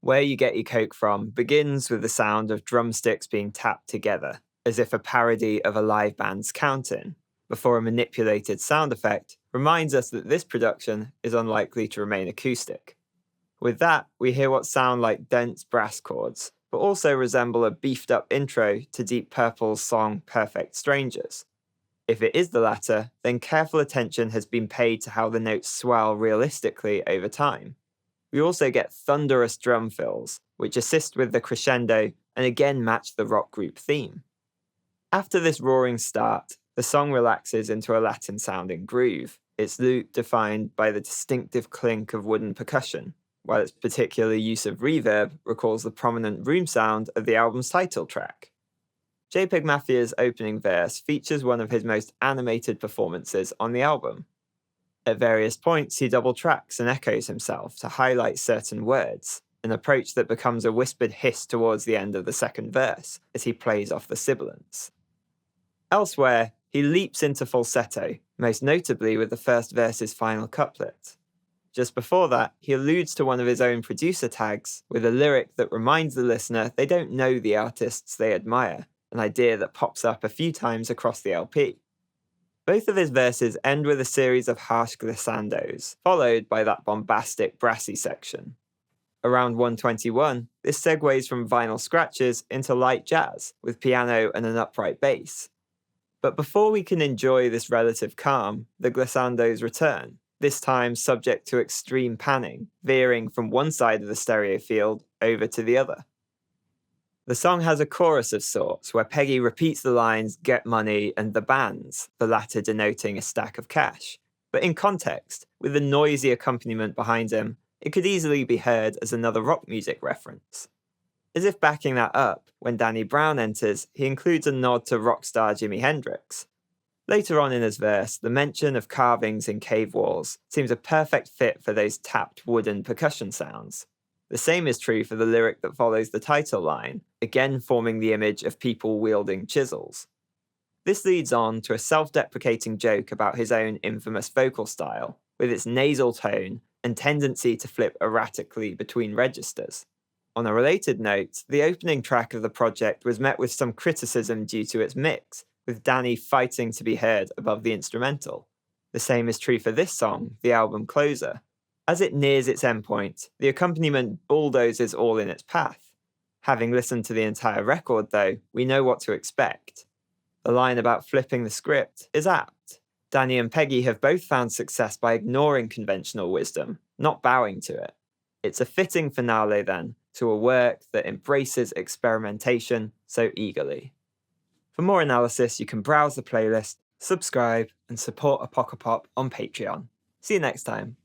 Where You Get Your Coke From begins with the sound of drumsticks being tapped together, as if a parody of a live band's count-in, before a manipulated sound effect reminds us that this production is unlikely to remain acoustic. With that, we hear what sound like dense brass chords, but also resemble a beefed-up intro to Deep Purple's song Perfect Strangers. If it is the latter, then careful attention has been paid to how the notes swell realistically over time. We also get thunderous drum fills, which assist with the crescendo and again match the rock group theme. After this roaring start, the song relaxes into a Latin-sounding groove, its loop defined by the distinctive clink of wooden percussion, while its particular use of reverb recalls the prominent room sound of the album's title track. JPEGMAFIA's opening verse features one of his most animated performances on the album. At various points, he double tracks and echoes himself to highlight certain words, an approach that becomes a whispered hiss towards the end of the second verse as he plays off the sibilants. Elsewhere, he leaps into falsetto, most notably with the first verse's final couplet. Just before that, he alludes to one of his own producer tags with a lyric that reminds the listener they don't know the artists they admire, an idea that pops up a few times across the LP. Both of his verses end with a series of harsh glissandos, followed by that bombastic brassy section. Around 121, this segues from vinyl scratches into light jazz, with piano and an upright bass. But before we can enjoy this relative calm, the glissandos return, this time subject to extreme panning, veering from one side of the stereo field over to the other. The song has a chorus of sorts, where Peggy repeats the lines "get money" and "the bands," the latter denoting a stack of cash. But in context, with the noisy accompaniment behind him, it could easily be heard as another rock music reference. As if backing that up, when Danny Brown enters, he includes a nod to rock star Jimi Hendrix. Later on in his verse, the mention of carvings in cave walls seems a perfect fit for those tapped wooden percussion sounds. The same is true for the lyric that follows the title line, again forming the image of people wielding chisels. This leads on to a self-deprecating joke about his own infamous vocal style, with its nasal tone and tendency to flip erratically between registers. On a related note, the opening track of the project was met with some criticism due to its mix, with Danny fighting to be heard above the instrumental. The same is true for this song, the album closer. As it nears its endpoint, the accompaniment bulldozes all in its path. Having listened to the entire record, though, we know what to expect. The line about flipping the script is apt. Danny and Peggy have both found success by ignoring conventional wisdom, not bowing to it. It's a fitting finale, then, to a work that embraces experimentation so eagerly. For more analysis, you can browse the playlist, subscribe, and support Apocopop on Patreon. See you next time.